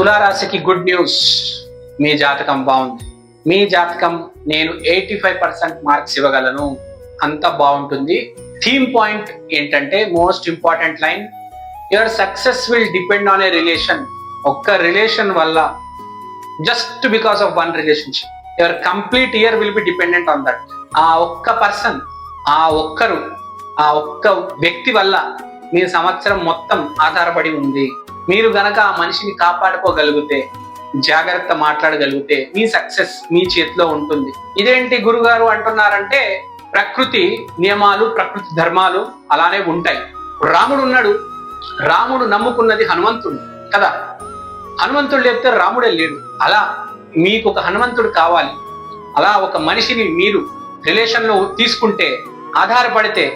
తులారాశికి good news, మీ జాతకం బాగుంది. మీ జాతకం నేను 85% మార్క్స్ ఇవ్వగలను, అంత బాగుంటుంది. థీమ్ పాయింట్ ఏంటంటే most important line, your success will depend on a relation. ఒక్క రిలేషన్ వల్ల, just because of one relationship, your complete year will be dependent on that. ఆ ఒక్క పర్సన్, ఆ ఒక్క వ్యక్తి వల్ల మీ సంవత్సరం మొత్తం ఆధారపడి ఉంది. మీరు గనక ఆ మనిషిని కాపాడుకోగలిగితే, జాగ్రత్త మాట్లాడగలిగితే మీ సక్సెస్ మీ చేతిలో ఉంటుంది. ఇదేంటి గురుగారు అంటున్నారంటే, ప్రకృతి నియమాలు, ప్రకృతి ధర్మాలు అలానే ఉంటాయి. రాముడు ఉన్నాడు, రాముడు నమ్ముకున్నది హనుమంతుడు కదా. హనుమంతుడు లేకపోతే రాముడే లేడు. అలా మీకు ఒక హనుమంతుడు కావాలి. అలా ఒక మనిషిని మీరు రిలేషన్ లో తీసుకుంటే, ఆధారపడితే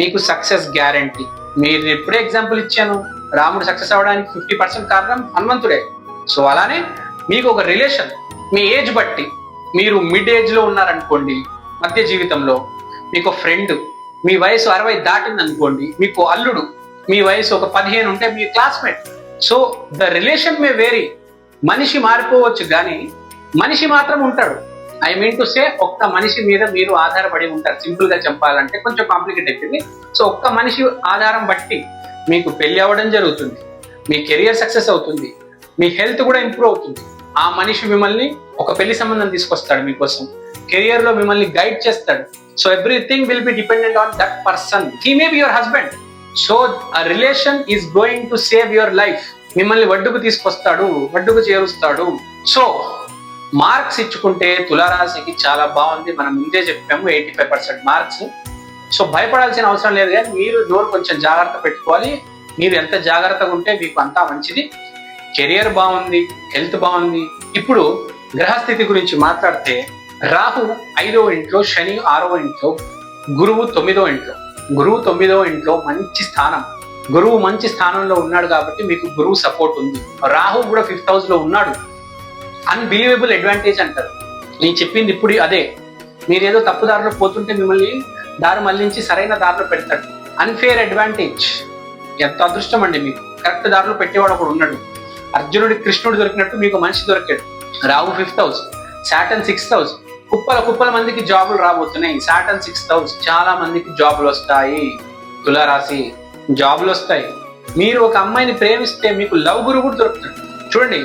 మీకు సక్సెస్ గ్యారంటీ. మీరు ఎప్పుడే ఎగ్జాంపుల్ ఇచ్చాను, రాముడు సక్సెస్ అవ్వడానికి 50% కారణం హనుమంతుడే. సో అలానే మీకు ఒక రిలేషన్, మీ ఏజ్ బట్టి, మీరు మిడ్ ఏజ్ లో ఉన్నారనుకోండి, మధ్య జీవితంలో మీకు ఫ్రెండ్, మీ వయసు 60 దాటింది అనుకోండి, మీకు అల్లుడు, మీ వయసు ఒక 15 ఉంటే మీ classmate. So the relation may vary. మనిషి మారిపోవచ్చు కానీ మనిషి మాత్రం ఉంటాడు. ఐ మీన్ టు సే, ఒక్క మనిషి మీద మీరు ఆధారపడి ఉంటారు. సింపుల్ గా చెప్పాలంటే కొంచెం కాంప్లికేట్ అవుతుంది. సో ఒక్క మనిషి ఆధారం బట్టి మీకు పెళ్లి అవ్వడం జరుగుతుంది, మీ కెరియర్ సక్సెస్ అవుతుంది, మీ హెల్త్ కూడా ఇంప్రూవ్ అవుతుంది. ఆ మనిషి మిమ్మల్ని ఒక పెళ్లి సంబంధం తీసుకొస్తాడు మీకోసం, కెరియర్ లో మిమ్మల్ని గైడ్ చేస్తాడు. So everything will be dependent on that person. He may be your husband. So ఆ relation is going to save your life. మిమ్మల్ని వడ్డుకు తీసుకొస్తాడు, వడ్డుకు చేరుస్తాడు. సో మార్క్స్ ఇచ్చుకుంటే తులారాశికి చాలా బాగుంది. మనం ముందే చెప్పాము 85% మార్క్స్. సో భయపడాల్సిన అవసరం లేదు, కానీ మీరు నోరు కొంచెం జాగ్రత్త పెట్టుకోవాలి. మీరు ఎంత జాగ్రత్తగా ఉంటే మీకు అంతా మంచిది. కెరియర్ బాగుంది, హెల్త్ బాగుంది. ఇప్పుడు గ్రహస్థితి గురించి మాట్లాడితే, రాహు 5వ ఇంట్లో, శని 6వ ఇంట్లో, గురువు 9వ ఇంట్లో. గురువు 9వ ఇంట్లో మంచి స్థానం. గురువు మంచి స్థానంలో ఉన్నాడు కాబట్టి మీకు గురువు సపోర్ట్ ఉంది. రాహు కూడా 5th హౌస్ లో ఉన్నాడు. అన్బిలీవబుల్ అడ్వాంటేజ్ అంటారు. నేను చెప్పింది ఇప్పుడు అదే. మీరు ఏదో తప్పు దారిలో పోతుంటే మిమ్మల్ని దారి మళ్లించి సరైన దారిలో పెడతాడు. Unfair advantage. ఎంత అదృష్టం అండి మీకు, కరెక్ట్ దారిలో పెట్టేవాడు ఒకడు ఉన్నాడు. అర్జునుడి కృష్ణుడు దొరికినట్టు మీకు మనిషి దొరికాడు. Rahu 5th house, Saturn 6th house. కుప్పల మందికి జాబులు రాబోతున్నాయి. సాటర్న్ 6th హౌస్, చాలా మందికి జాబులు వస్తాయి. తులారాశి జాబులు వస్తాయి. మీరు ఒక అమ్మాయిని ప్రేమిస్తే మీకు లవ్ గురువు కూడా దొరుకుతాడు. చూడండి,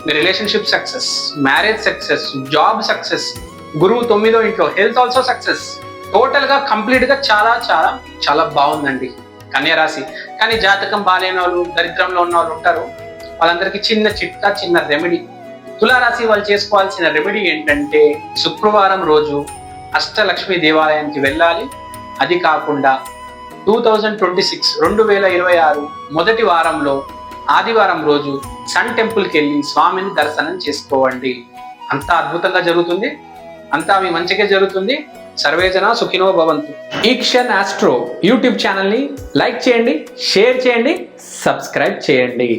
మీ relationship success, marriage success, job success, గురువు 9వ ఇంట్లో, హెల్త్ ఆల్సో సక్సెస్. టోటల్ గా కంప్లీట్ గా చాలా చాలా చాలా బాగుందండి కన్యా రాశి. కానీ జాతకం బాగాలేని వాళ్ళు, దరిద్రంలో ఉన్న వాళ్ళు ఉంటారు. వాళ్ళందరికీ చిన్న చిట్కా, చిన్న రెమెడీ. తులారాశి వాళ్ళు చేసుకోవాల్సిన రెమెడీ ఏంటంటే, శుక్రవారం రోజు అష్టలక్ష్మి దేవాలయానికి వెళ్ళాలి. అది కాకుండా 2026 మొదటి వారంలో ఆదివారం రోజు సన్ టెంపుల్కి వెళ్ళి స్వామిని దర్శనం చేసుకోండి. అంతా అద్భుతంగా జరుగుతుంది, అంతా మీ మంచిగా జరుగుతుంది. సర్వేజన సుఖినో భవంతు. ఈక్షన్ ఆస్ట్రో యూట్యూబ్ ఛానల్ని లైక్ చేయండి, షేర్ చేయండి, సబ్స్క్రైబ్ చేయండి.